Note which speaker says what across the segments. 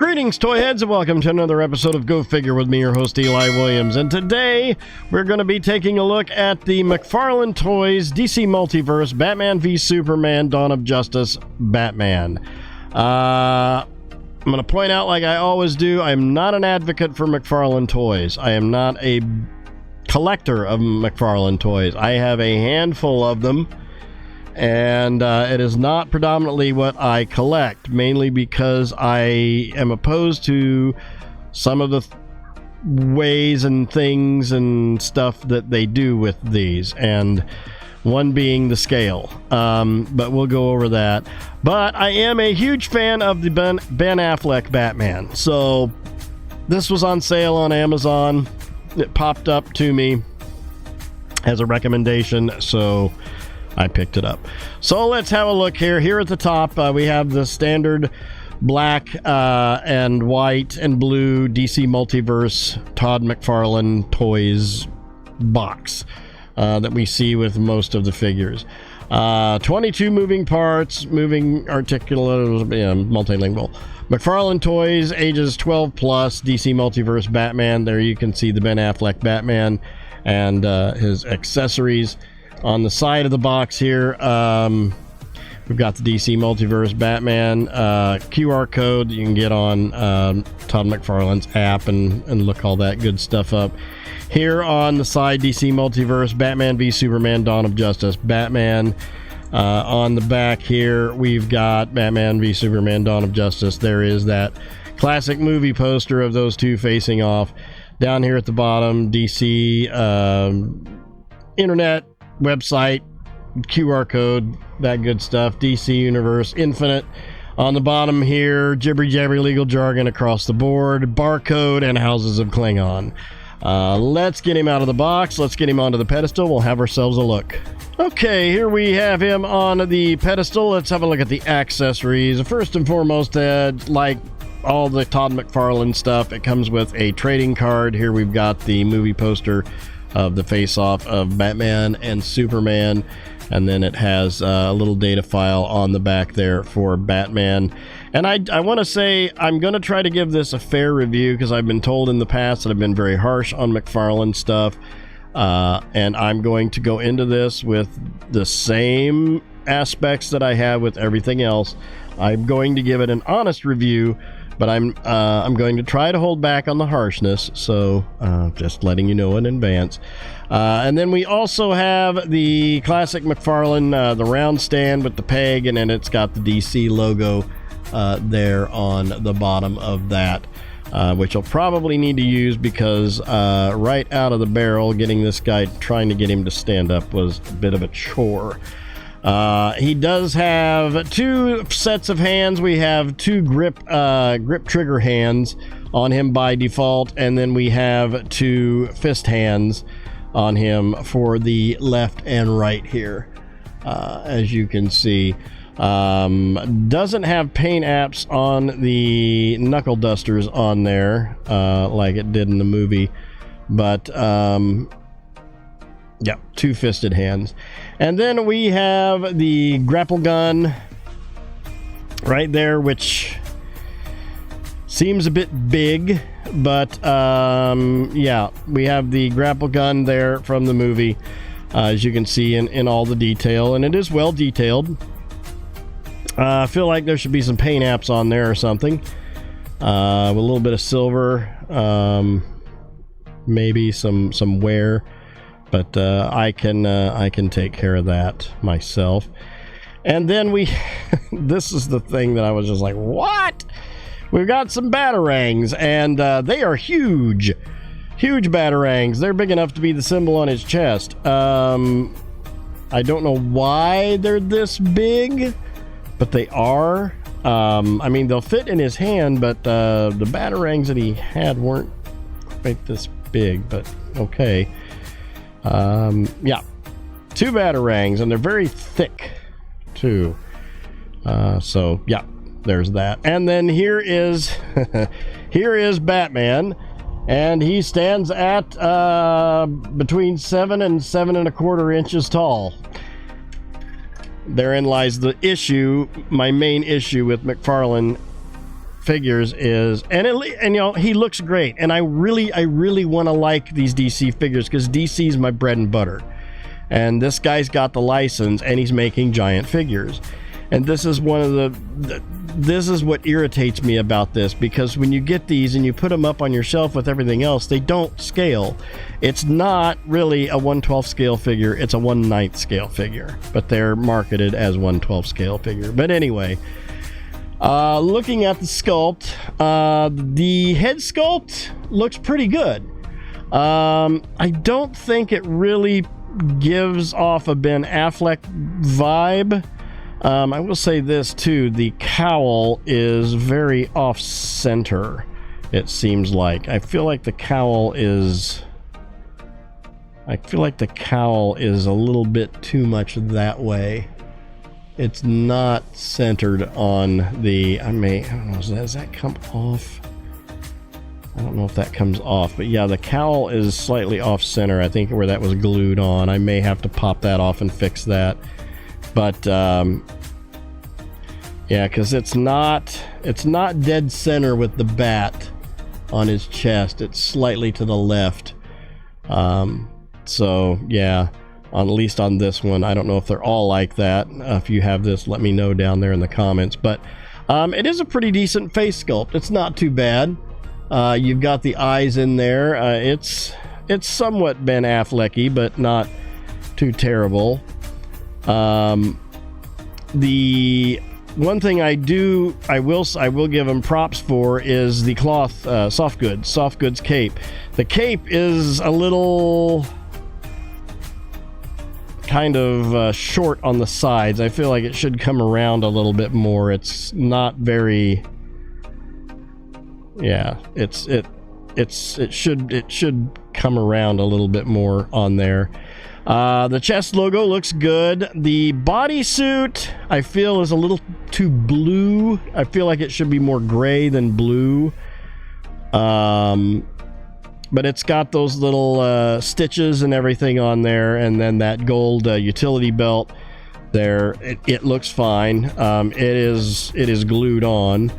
Speaker 1: Greetings, toy heads, and welcome to another episode of Go Figure with me, your host, Eli Williams. And today, we're going to be taking a look at the McFarlane Toys DC Multiverse Batman v Superman Dawn of Justice Batman. I'm going to point out, like I always do, I'm not an advocate for McFarlane Toys. I am not a collector of McFarlane Toys. I have a handful of them. And it is not predominantly what I collect, mainly because I am opposed to some of the ways and things and stuff that they do with these, and one being the scale. But we'll go over that. But I am a huge fan of the Ben Affleck Batman. So this was on sale on Amazon. It popped up to me as a recommendation, so I picked it up. So let's have a look here. Here at the top, we have the standard black and white and blue DC Multiverse Todd McFarlane Toys box that we see with most of the figures. 22 moving parts, moving articulate, multilingual. McFarlane Toys, ages 12 plus, DC Multiverse Batman. There you can see the Ben Affleck Batman and his accessories. On the side of the box here, we've got the DC Multiverse Batman QR code you can get on Todd McFarlane's app and look all that good stuff up. Here on the side, DC Multiverse Batman v Superman Dawn of Justice Batman. On the back here, we've got Batman v Superman Dawn of Justice. There is that classic movie poster of those two facing off. Down here at the bottom, DC Internet website, QR code, that good stuff. DC Universe Infinite. On the bottom here, jibbery jabbery legal jargon across the board, barcode, and Houses of Klingon. Let's get him out of the box. Let's get him onto the pedestal. We'll have ourselves a look. Okay, here we have him on the pedestal. Let's have a look at the accessories. First and foremost, like all the Todd McFarlane stuff, it comes with a trading card. Here we've got the movie poster of the face-off of Batman and Superman, and then it has a little data file on the back there for Batman. And I want to say I'm going to try to give this a fair review, because I've been told in the past that I've been very harsh on McFarlane stuff, and I'm going to go into this with the same aspects that I have with everything else. I'm going to give it an honest review, but I'm going to try to hold back on the harshness, so just letting you know in advance. And then we also have the classic McFarlane, the round stand with the peg, and then it's got the DC logo there on the bottom of that, which I'll probably need to use, because right out of the barrel, getting this guy, trying to get him to stand up was a bit of a chore. He does have two sets of hands. We have two grip trigger hands on him by default, and then we have two fist hands on him for the left and right here, as you can see. Doesn't have paint apps on the knuckle dusters on there like it did in the movie, but yeah, two fisted hands. And then we have the grapple gun right there, which seems a bit big, but yeah, we have the grapple gun there from the movie, as you can see in all the detail, and it is well detailed. I feel like there should be some paint apps on there or something, with a little bit of silver, maybe some wear. But I can take care of that myself. And then this is the thing that I was just like, what? We've got some batarangs, and they are huge batarangs. They're big enough to be the symbol on his chest. I don't know why they're this big, but they are. I mean, they'll fit in his hand, but the batarangs that he had weren't quite this big, but okay. Yeah, two batarangs, and they're very thick too. So yeah, there's that. And then here is here is Batman, and he stands at between 7 and 7 1/4 inches tall. Therein lies the issue, my main issue with McFarlane figures is, and you know, he looks great, and I really want to like these DC figures because DC's my bread and butter, and this guy's got the license and he's making giant figures, and this is one of this is what irritates me about this, because when you get these and you put them up on your shelf with everything else, they don't scale. It's not really a 1/12 scale figure, it's a 1/9 scale figure, but they're marketed as 1/12 scale figure. But anyway, looking at the sculpt, the head sculpt looks pretty good. I don't think it really gives off a Ben Affleck vibe. I will say this too, the cowl is very off-center, it seems like. I feel like the cowl is a little bit too much that way. It's not centered on the, I don't know, does that come off? I don't know if that comes off, but yeah, the cowl is slightly off-center, I think, where that was glued on. I may have to pop that off and fix that. But yeah, because it's not dead center with the bat on his chest. It's slightly to the left. So yeah, at least on this one, I don't know if they're all like that. If you have this, let me know down there in the comments. But it is a pretty decent face sculpt. It's not too bad. You've got the eyes in there. It's somewhat Ben Affleck-y, but not too terrible. The one thing I will give him props for is the cloth soft goods cape. The cape is a little kind of short on the sides. I feel like it should come around a little bit more. It's not very, yeah, it should come around a little bit more on there. The chest logo looks good. The bodysuit, I feel, is a little too blue. I feel like it should be more gray than blue. But it's got those little stitches and everything on there, and then that gold utility belt there. It looks fine. It is glued on.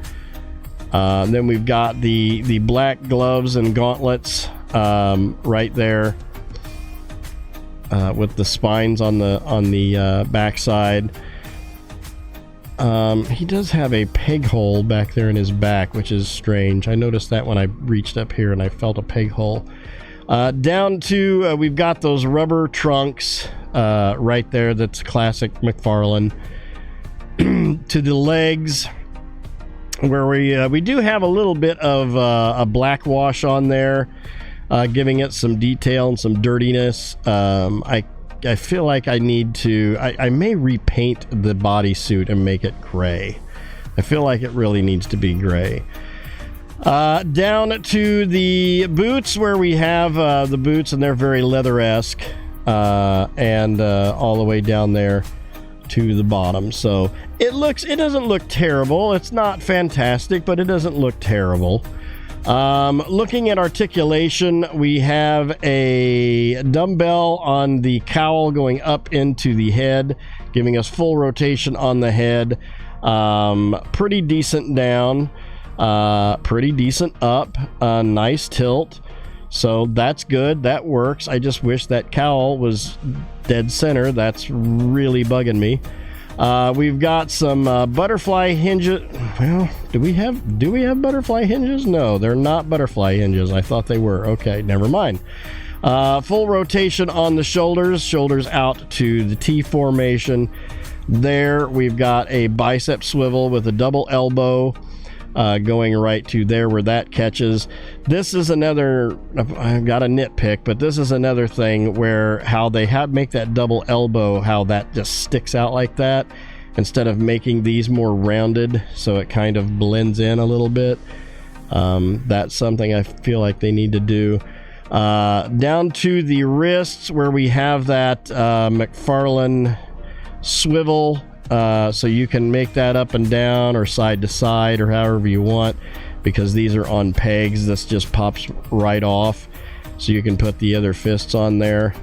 Speaker 1: Then we've got the black gloves and gauntlets right there. With the spines on the backside. He does have a peg hole back there in his back, which is strange. I noticed that when I reached up here and I felt a peg hole. Down to, we've got those rubber trunks right there. That's classic McFarlane. To the legs, where we do have a little bit of a black wash on there. Giving it some detail and some dirtiness. I feel like I need to, I may repaint the bodysuit and make it gray. I feel like it really needs to be gray. Down to the boots, where we have the boots, and they're very leather-esque, and all the way down there to the bottom. So it doesn't look terrible. It's not fantastic, but it doesn't look terrible. Looking at articulation, we have a dumbbell on the cowl going up into the head, giving us full rotation on the head. Pretty decent down, pretty decent up, nice tilt. So that's good, that works. I just wish that cowl was dead center. That's really bugging me. We've got some butterfly hinges. Well, do we have butterfly hinges? No, they're not butterfly hinges. I thought they were. Okay, never mind. Full rotation on the shoulders out to the T formation. There we've got a bicep swivel with a double elbow going right to there where that catches. This is another, I've got a nitpick, but this is another thing where how they make that double elbow, how that just sticks out like that, instead of making these more rounded so it kind of blends in a little bit. That's something I feel like they need to do. Down to the wrists, where we have that McFarlane swivel, so you can make that up and down or side to side or however you want, because these are on pegs. This just pops right off, so you can put the other fists on there,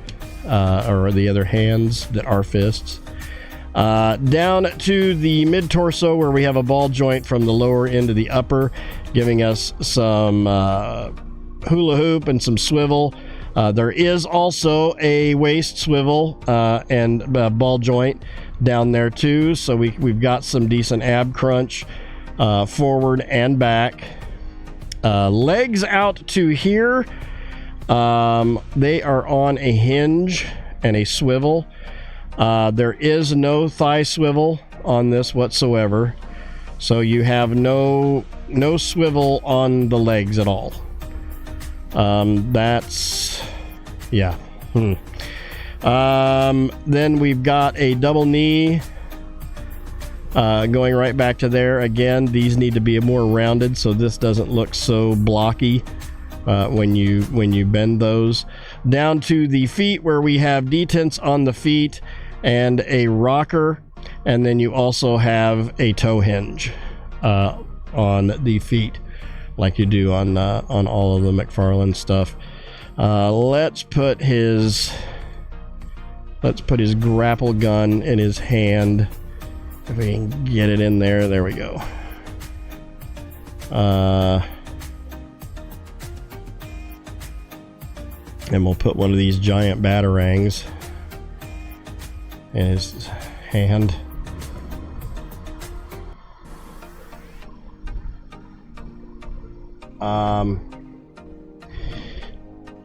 Speaker 1: or the other hands that are fists. Down to the mid-torso where we have a ball joint from the lower end to the upper, giving us some hula hoop and some swivel. There is also a waist swivel and ball joint down there too, so we've got some decent ab crunch forward and back. Legs out to here, they are on a hinge and a swivel. There is no thigh swivel on this whatsoever, so you have no swivel on the legs at all. That's yeah. Then we've got a double knee going right back to there. Again, these need to be more rounded so this doesn't look so blocky when you bend those. Down to the feet where we have detents on the feet and a rocker, and then you also have a toe hinge on the feet like you do on all of the McFarlane stuff. Let's put his grapple gun in his hand. If we can get it in there. There we go. And we'll put one of these giant batarangs in his hand.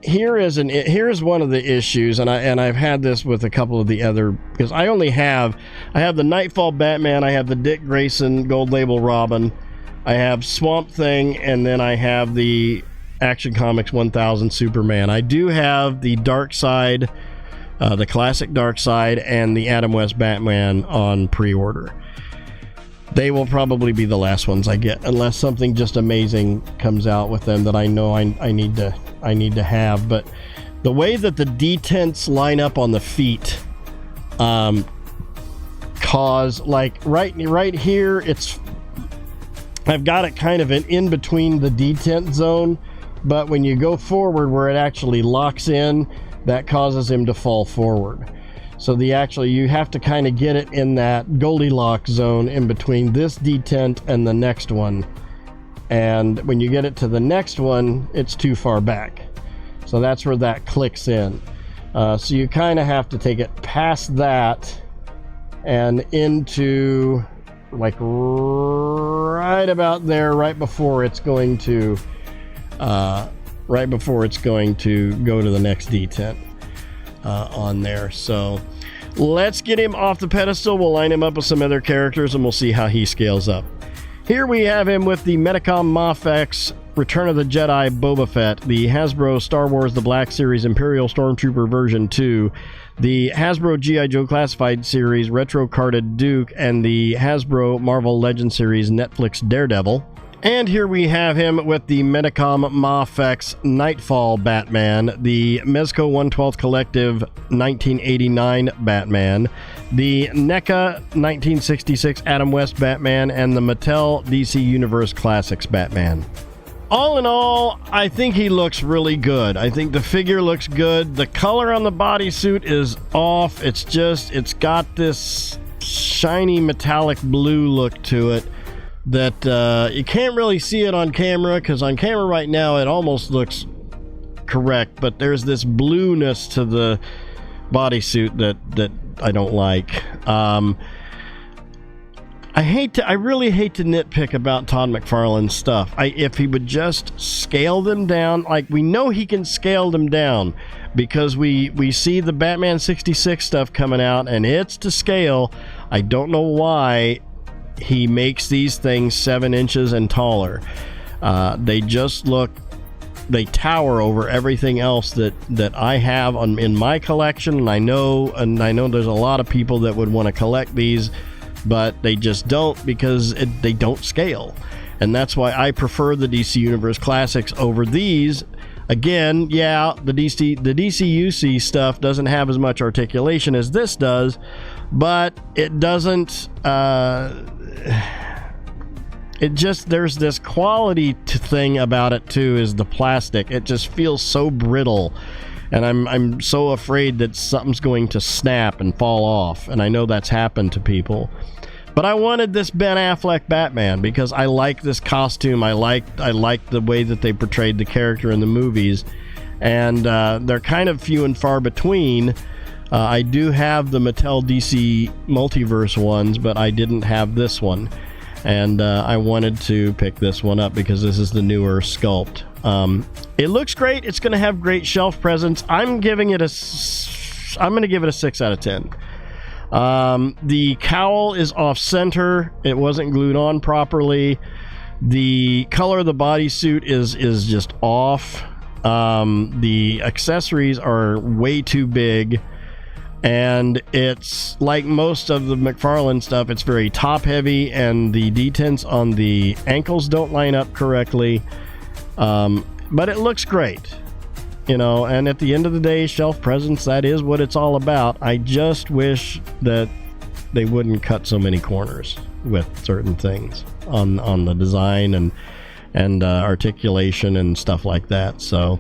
Speaker 1: Here's one of the issues, and I've had this with a couple of the other, because I have the Nightfall Batman, I have the Dick Grayson Gold Label Robin, I have Swamp Thing, and then I have the Action Comics 1000 Superman. I do have the Dark Side, the classic Dark Side, and the Adam West Batman on pre-order. They will probably be the last ones I get, unless something just amazing comes out with them that I know I need to have. But the way that the detents line up on the feet cause, like right here, I've got it kind of in between the detent zone, but when you go forward where it actually locks in, that causes him to fall forward. So you have to kind of get it in that Goldilocks zone in between this detent and the next one. And when you get it to the next one, it's too far back. So that's where that clicks in. So you kind of have to take it past that and into like right about there, right before it's going to go to the next detent on there. So let's get him off the pedestal. We'll line him up with some other characters and we'll see how he scales up. Here we have him with the Metacom mafex Return of the Jedi Boba Fett, the Hasbro Star Wars The Black Series Imperial Stormtrooper version 2, the Hasbro G.I. Joe Classified Series Retro Carded Duke, and the Hasbro Marvel Legends Series Netflix Daredevil. And here we have him with the Metacom mafex Nightfall Batman, the Mezco 1/12 Collective 1989 Batman, the NECA 1966 Adam West Batman, and the Mattel DC Universe Classics Batman. All in all, I think he looks really good. I think the figure looks good. The color on the bodysuit is off. It's got this shiny metallic blue look to it that you can't really see it on camera, because on camera right now it almost looks correct, but there's this blueness to the bodysuit that I don't like. I really hate to nitpick about Todd McFarlane's stuff. If he would just scale them down, like we know he can scale them down, because we see the Batman 66 stuff coming out and it's to scale. I don't know why he makes these things 7 inches and taller. They tower over everything else that I have in my collection, and I know there's a lot of people that would want to collect these, but they just don't, because they don't scale. And that's why I prefer the DC Universe Classics over these. Again, yeah, the DCUC stuff doesn't have as much articulation as this does, but it doesn't there's this quality thing about it too, is the plastic. It just feels so brittle, and I'm so afraid that something's going to snap and fall off, and I know that's happened to people. But I wanted this Ben Affleck Batman because I like this costume. I like the way that they portrayed the character in the movies, and they're kind of few and far between. I do have the Mattel DC Multiverse ones, but I didn't have this one, and I wanted to pick this one up because this is the newer sculpt. It looks great. It's going to have great shelf presence. I'm going to give it a 6 out of 10. The cowl is off center. It wasn't glued on properly. The color of the bodysuit is just off. The accessories are way too big, and it's like most of the McFarlane stuff, it's very top heavy, and the detents on the ankles don't line up correctly. But it looks great. You know, and at the end of the day, shelf presence, that is what it's all about. I just wish that they wouldn't cut so many corners with certain things on the design and articulation and stuff like that. So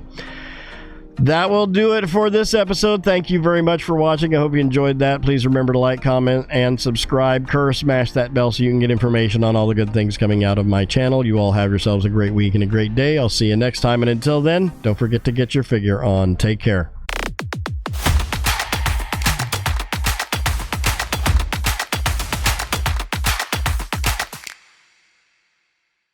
Speaker 1: that will do it for this episode. Thank you very much for watching. I hope you enjoyed that. Please remember to like, comment, and subscribe. Smash that bell so you can get information on all the good things coming out of my channel. You all have yourselves a great week and a great day. I'll see you next time, and until then, don't forget to get your figure on. Take care.